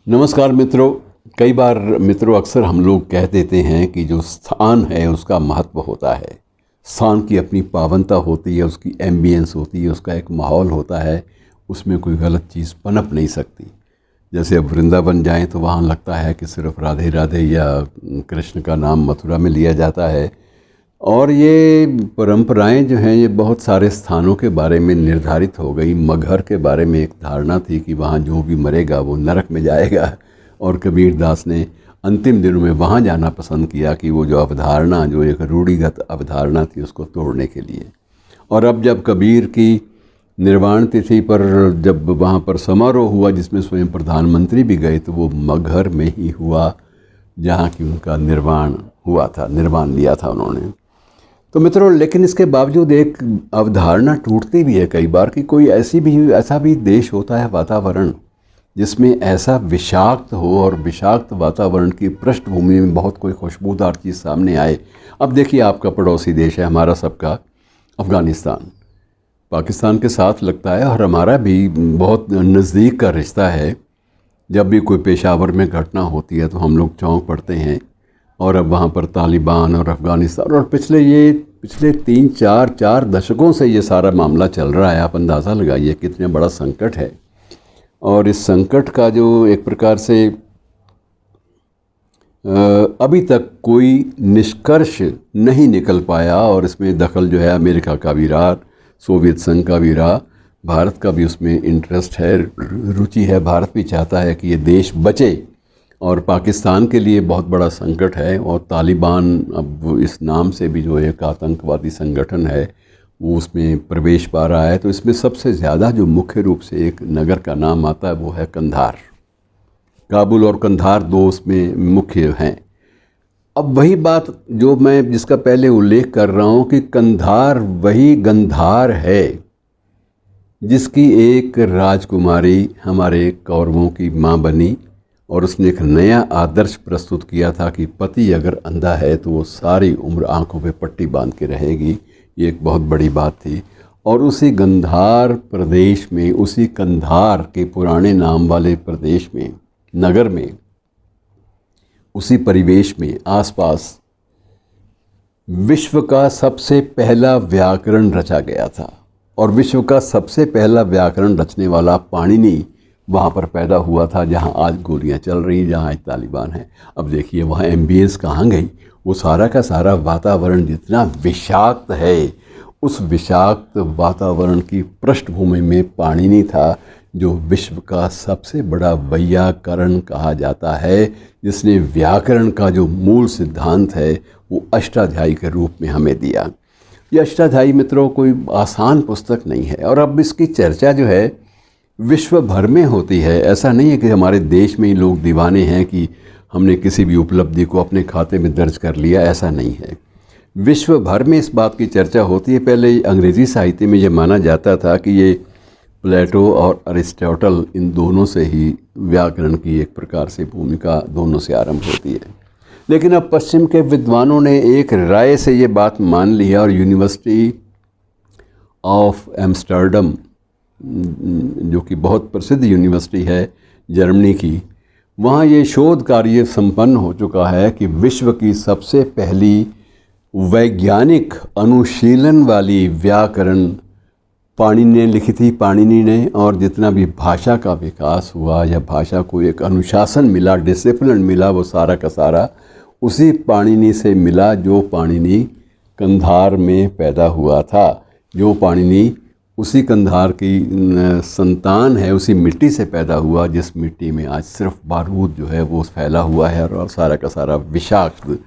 नमस्कार मित्रों। कई बार मित्रों अक्सर हम लोग कह देते हैं कि जो स्थान है उसका महत्व होता है। स्थान की अपनी पावनता होती है, उसकी एम्बियंस होती है, उसका एक माहौल होता है, उसमें कोई गलत चीज़ पनप नहीं सकती। जैसे अब वृंदावन जाएं तो वहाँ लगता है कि सिर्फ राधे राधे या कृष्ण का नाम मथुरा में लिया जाता है। और ये परंपराएं जो हैं ये बहुत सारे स्थानों के बारे में निर्धारित हो गई। मगहर के बारे में एक धारणा थी कि वहाँ जो भी मरेगा वो नरक में जाएगा, और कबीर दास ने अंतिम दिनों में वहाँ जाना पसंद किया कि वो जो अवधारणा, जो एक रूढ़िगत अवधारणा थी, उसको तोड़ने के लिए। और अब जब कबीर की निर्वाण तिथि पर जब वहाँ पर समारोह हुआ जिसमें स्वयं प्रधानमंत्री भी गए, तो वो मगहर में ही हुआ जहाँ की उनका निर्वाण हुआ था, निर्वाण लिया था उन्होंने। तो मित्रों, लेकिन इसके बावजूद एक अवधारणा टूटती भी है कई बार कि कोई ऐसा भी देश होता है, वातावरण, जिसमें ऐसा विषाक्त हो और विषाक्त वातावरण की पृष्ठभूमि में बहुत कोई खुशबूदार चीज़ सामने आए। अब देखिए, आपका पड़ोसी देश है हमारा सबका, अफ़गानिस्तान, पाकिस्तान के साथ लगता है और हमारा भी बहुत नज़दीक का रिश्ता है। जब भी कोई पेशावर में घटना होती है तो हम लोग चौंक पड़ते हैं। और अब वहाँ पर तालिबान और अफ़गानिस्तान, और पिछले 3-4 दशकों से ये सारा मामला चल रहा है। आप अंदाज़ा लगाइए कितने बड़ा संकट है। और इस संकट का जो एक प्रकार से अभी तक कोई निष्कर्ष नहीं निकल पाया, और इसमें दखल जो है अमेरिका का भी रहा, सोवियत संघ का भी रहा, भारत का भी उसमें इंटरेस्ट है, रुचि है। भारत भी चाहता है कि ये देश बचे, और पाकिस्तान के लिए बहुत बड़ा संकट है। और तालिबान अब इस नाम से भी जो एक आतंकवादी संगठन है वो उसमें प्रवेश पा रहा है। तो इसमें सबसे ज़्यादा जो मुख्य रूप से एक नगर का नाम आता है वो है कंधार। काबुल और कंधार दो उसमें मुख्य हैं। अब वही बात जो मैं जिसका पहले उल्लेख कर रहा हूँ कि कंधार वही गंधार है जिसकी एक राजकुमारी हमारे कौरवों की माँ बनी, और उसने एक नया आदर्श प्रस्तुत किया था कि पति अगर अंधा है तो वो सारी उम्र आंखों पे पट्टी बांध के रहेगी। ये एक बहुत बड़ी बात थी। और उसी गंधार प्रदेश में, उसी कंधार के पुराने नाम वाले प्रदेश में, नगर में, उसी परिवेश में आसपास विश्व का सबसे पहला व्याकरण रचा गया था। और विश्व का सबसे पहला व्याकरण रचने वाला पाणिनि वहाँ पर पैदा हुआ था, जहाँ आज गोलियाँ चल रही, जहाँ आज तालिबान है। अब देखिए वहाँ एम्बियंस कहाँ गई। वो सारा का सारा वातावरण जितना विषाक्त है, उस विषाक्त वातावरण की पृष्ठभूमि में पाणिनि था, जो विश्व का सबसे बड़ा वैयाकरण कहा जाता है, जिसने व्याकरण का जो मूल सिद्धांत है वो अष्टाध्यायी के रूप में हमें दिया। ये अष्टाध्यायी मित्रों कोई आसान पुस्तक नहीं है, और अब इसकी चर्चा जो है विश्व भर में होती है। ऐसा नहीं है कि हमारे देश में ही लोग दीवाने हैं कि हमने किसी भी उपलब्धि को अपने खाते में दर्ज कर लिया, ऐसा नहीं है। विश्व भर में इस बात की चर्चा होती है। पहले अंग्रेज़ी साहित्य में ये माना जाता था कि ये प्लेटो और अरिस्टोटल, इन दोनों से ही व्याकरण की एक प्रकार से भूमिका दोनों से आरंभ होती है। लेकिन अब पश्चिम के विद्वानों ने एक राय से ये बात मान ली है, और यूनिवर्सिटी ऑफ एम्स्टर्डम, जो कि बहुत प्रसिद्ध यूनिवर्सिटी है जर्मनी की, वहाँ ये शोध कार्य संपन्न हो चुका है कि विश्व की सबसे पहली वैज्ञानिक अनुशीलन वाली व्याकरण पाणिनि ने लिखी थी, पाणिनि ने। और जितना भी भाषा का विकास हुआ या भाषा को एक अनुशासन मिला, डिसिप्लिन मिला, वो सारा का सारा उसी पाणिनि से मिला, जो पाणिनि कंधार में पैदा हुआ था, जो पाणिनि उसी कंधार की संतान है, उसी मिट्टी से पैदा हुआ जिस मिट्टी में आज सिर्फ बारूद जो है वो फैला हुआ है, और सारा का सारा विषाक्त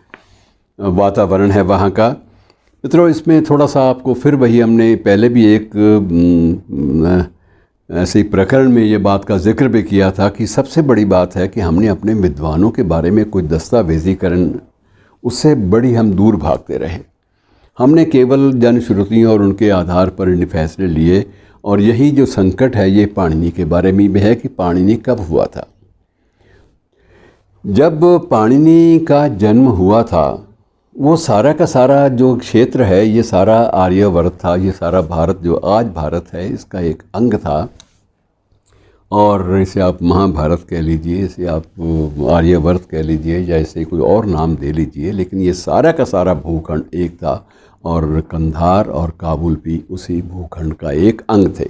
वातावरण है वहाँ का। मित्रों, इसमें थोड़ा सा आपको फिर वही, हमने पहले भी एक ऐसे ही प्रकरण में ये बात का जिक्र भी किया था कि सबसे बड़ी बात है कि हमने अपने विद्वानों के बारे में कोई दस्तावेजीकरण, उससे बड़ी हम दूर भागते रहे। हमने केवल जनश्रुतियों और उनके आधार पर इन फैसले लिए। और यही जो संकट है ये पाणिनि के बारे में भी है कि पाणिनि कब हुआ था। जब पाणिनि का जन्म हुआ था, वो सारा का सारा जो क्षेत्र है, ये सारा आर्यवर्त था, ये सारा भारत जो आज भारत है इसका एक अंग था। और इसे आप महाभारत कह लीजिए, इसे आप आर्यवर्त कह लीजिए, या इसे कोई और नाम दे लीजिए, लेकिन ये सारा का सारा भूखंड एक था और कंधार और काबुल भी उसी भूखंड का एक अंग थे।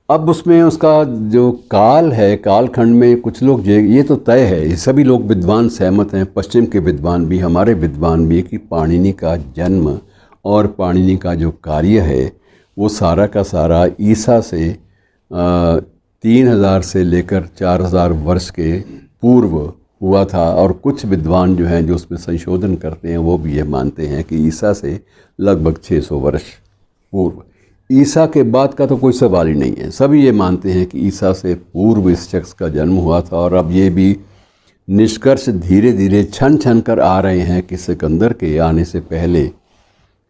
अब उसमें उसका जो काल है, कालखंड में कुछ लोग ये तो तय है, ये सभी लोग विद्वान सहमत हैं, पश्चिम के विद्वान भी, हमारे विद्वान भी, कि पाणिनि का जन्म और पाणिनि का जो कार्य है वो सारा का सारा ईसा से 3000 से लेकर 4000 वर्ष के पूर्व हुआ था। और कुछ विद्वान जो हैं जो उसमें संशोधन करते हैं वो भी ये मानते हैं कि ईसा से लगभग 600 वर्ष पूर्व। ईसा के बाद का तो कोई सवाल ही नहीं है, सभी ये मानते हैं कि ईसा से पूर्व इस शख्स का जन्म हुआ था। और अब ये भी निष्कर्ष धीरे धीरे छन छन कर आ रहे हैं कि सिकंदर के आने से पहले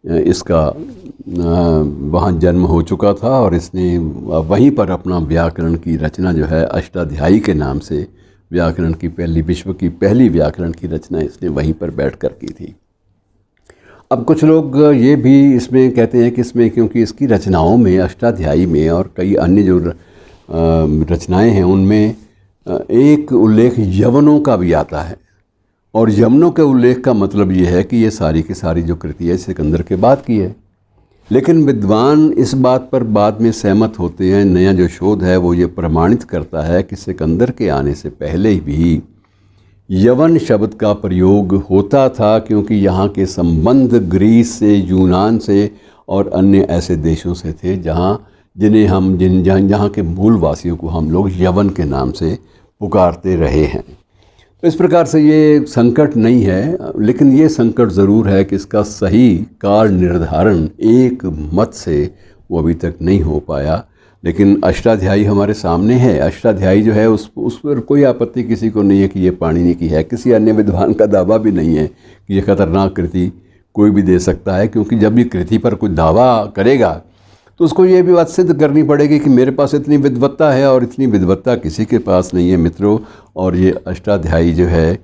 इसका वहाँ जन्म हो चुका था और इसने वहीं पर अपना व्याकरण की रचना जो है अष्टाध्यायी के नाम से, व्याकरण की पहली, विश्व की पहली व्याकरण की रचना इसने वहीं पर बैठकर की थी। अब कुछ लोग ये भी इसमें कहते हैं कि इसमें, क्योंकि इसकी रचनाओं में, अष्टाध्यायी में और कई अन्य जो रचनाएं हैं उनमें एक उल्लेख यवनों का भी आता है, और यवनों के उल्लेख का मतलब ये है कि ये सारी की सारी जो कृति है सिकंदर के बाद की है। लेकिन विद्वान इस बात पर बाद में सहमत होते हैं, नया जो शोध है वो ये प्रमाणित करता है कि सिकंदर के आने से पहले भी यवन शब्द का प्रयोग होता था, क्योंकि यहाँ के संबंध ग्रीस से, यूनान से और अन्य ऐसे देशों से थे जहाँ के मूल वासियों को हम लोग यवन के नाम से पुकारते रहे हैं। तो इस प्रकार से ये संकट नहीं है, लेकिन ये संकट ज़रूर है कि इसका सही काल निर्धारण एक मत से वो अभी तक नहीं हो पाया। लेकिन अष्टाध्यायी हमारे सामने है, अष्टाध्यायी जो है उस पर कोई आपत्ति किसी को नहीं है कि ये पाणिनि की है। किसी अन्य विद्वान का दावा भी नहीं है कि ये खतरनाक कृति कोई भी दे सकता है, क्योंकि जब ये कृति पर कोई दावा करेगा तो उसको ये भी बात सिद्ध करनी पड़ेगी कि मेरे पास इतनी विद्वत्ता है, और इतनी विद्वत्ता किसी के पास नहीं है मित्रों। और ये अष्टाध्यायी जो है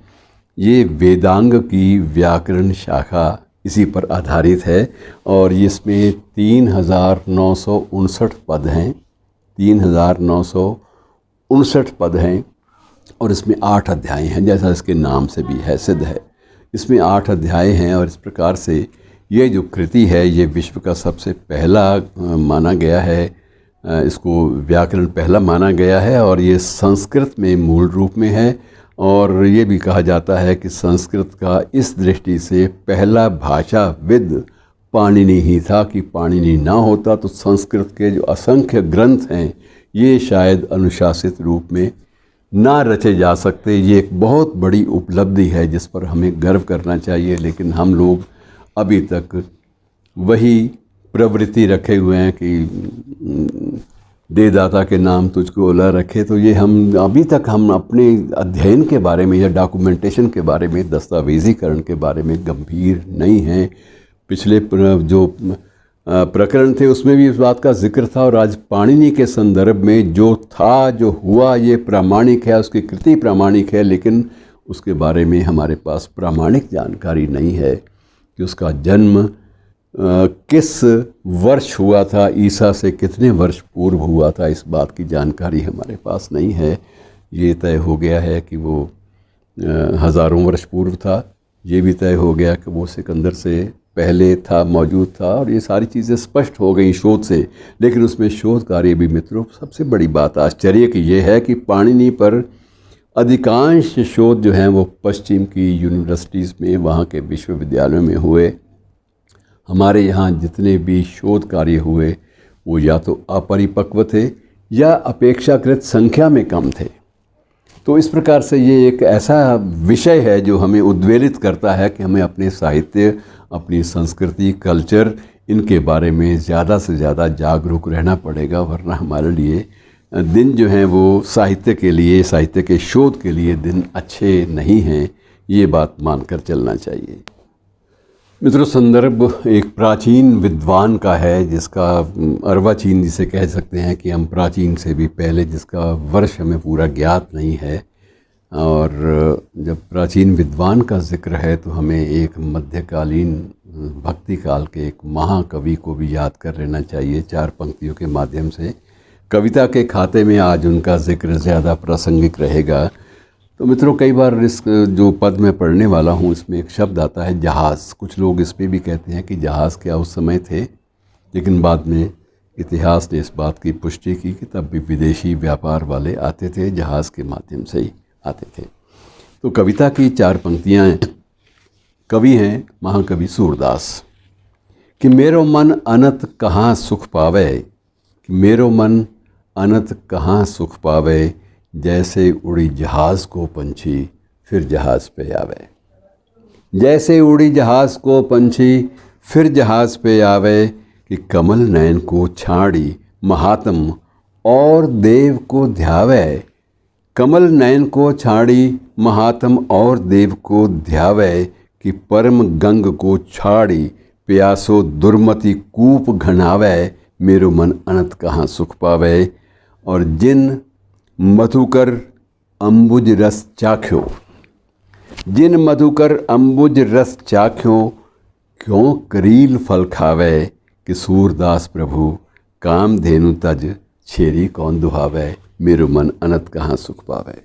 ये वेदांग की व्याकरण शाखा इसी पर आधारित है, और इसमें 3959 पद हैं, 3959 पद हैं, और इसमें 8 अध्याय हैं, जैसा इसके नाम से भी है सिद्ध है। इसमें 8 अध्याय हैं, और इस प्रकार से ये जो कृति है ये विश्व का सबसे पहला माना गया है, इसको व्याकरण पहला माना गया है, और ये संस्कृत में मूल रूप में है। और ये भी कहा जाता है कि संस्कृत का इस दृष्टि से पहला भाषाविद पाणिनि ही था, कि पाणिनि ना होता तो संस्कृत के जो असंख्य ग्रंथ हैं ये शायद अनुशासित रूप में ना रचे जा सकते। ये एक बहुत बड़ी उपलब्धि है जिस पर हमें गर्व करना चाहिए, लेकिन हम लोग अभी तक वही प्रवृत्ति रखे हुए हैं कि दे दाता के नाम तुझको ओला रखे। तो ये हम अभी तक हम अपने अध्ययन के बारे में या डॉक्यूमेंटेशन के बारे में, दस्तावेज़ीकरण के बारे में गंभीर नहीं हैं। पिछले जो प्रकरण थे उसमें भी इस बात का जिक्र था, और आज पाणिनि के संदर्भ में जो था, जो हुआ, ये प्रामाणिक है, उसकी कृति प्रामाणिक है, लेकिन उसके बारे में हमारे पास प्रामाणिक जानकारी नहीं है कि उसका जन्म किस वर्ष हुआ था, ईसा से कितने वर्ष पूर्व हुआ था, इस बात की जानकारी हमारे पास नहीं है। ये तय हो गया है कि वो हज़ारों वर्ष पूर्व था, ये भी तय हो गया कि वो सिकंदर से पहले था, मौजूद था, और ये सारी चीज़ें स्पष्ट हो गई शोध से। लेकिन उसमें शोध कार्य भी मित्रों, सबसे बड़ी बात आश्चर्य की ये है कि पाणिनि पर अधिकांश शोध जो हैं वो पश्चिम की यूनिवर्सिटीज़ में, वहाँ के विश्वविद्यालयों में हुए। हमारे यहाँ जितने भी शोध कार्य हुए वो या तो अपरिपक्व थे या अपेक्षाकृत संख्या में कम थे। तो इस प्रकार से ये एक ऐसा विषय है जो हमें उद्वेलित करता है कि हमें अपने साहित्य, अपनी संस्कृति, कल्चर, इनके बारे में ज़्यादा से ज़्यादा जागरूक रहना पड़ेगा, वरना हमारे लिए दिन जो हैं वो साहित्य के लिए, साहित्य के शोध के लिए दिन अच्छे नहीं हैं। ये बात मानकर चलना चाहिए। मित्रों, संदर्भ एक प्राचीन विद्वान का है, जिसका अर्वाचीन जिसे कह सकते हैं कि हम प्राचीन से भी पहले, जिसका वर्ष हमें पूरा ज्ञात नहीं है। और जब प्राचीन विद्वान का जिक्र है तो हमें एक मध्यकालीन भक्ति काल के एक महाकवि को भी याद कर लेना चाहिए, 4 पंक्तियों के माध्यम से। कविता के खाते में आज उनका जिक्र ज़्यादा प्रासंगिक रहेगा। तो मित्रों, कई बार इस जो पद मैं पढ़ने वाला हूँ इसमें एक शब्द आता है जहाज़। कुछ लोग इस पे भी कहते हैं कि जहाज़ क्या उस समय थे, लेकिन बाद में इतिहास ने इस बात की पुष्टि की कि तब भी विदेशी व्यापार वाले आते थे, जहाज़ के माध्यम से ही आते थे। तो कविता की 4 पंक्तियाँ हैं। कवि हैं महाकवि सूरदास। कि मेरो मन अनंत कहाँ सुख पावे, कि मेरो मन अनंत कहाँ सुख पावे, जैसे उड़ी जहाज़ को पंछी फिर जहाज़ पे आवे। जैसे उड़ी जहाज़ को पंछी फिर जहाज़ पे आवे, कि कमल नयन को छाड़ी महात्म और देव को ध्यावे। कमल नयन को छाड़ी महात्म और देव को ध्यावे, कि परम गंग को छाड़ी प्यासो दुर्मति कूप घनावे। मेरो मन अनंत कहाँ सुख पावे। और जिन मधुकर अम्बुज रस चाख्यो, जिन मधुकर अम्बुज रस चाख्यो, क्यों करील फल खावे। कि सूरदास प्रभु कामधेनु तज छेरी कौन दुहावे। मेरो मन अनंत कहाँ सुख पावे।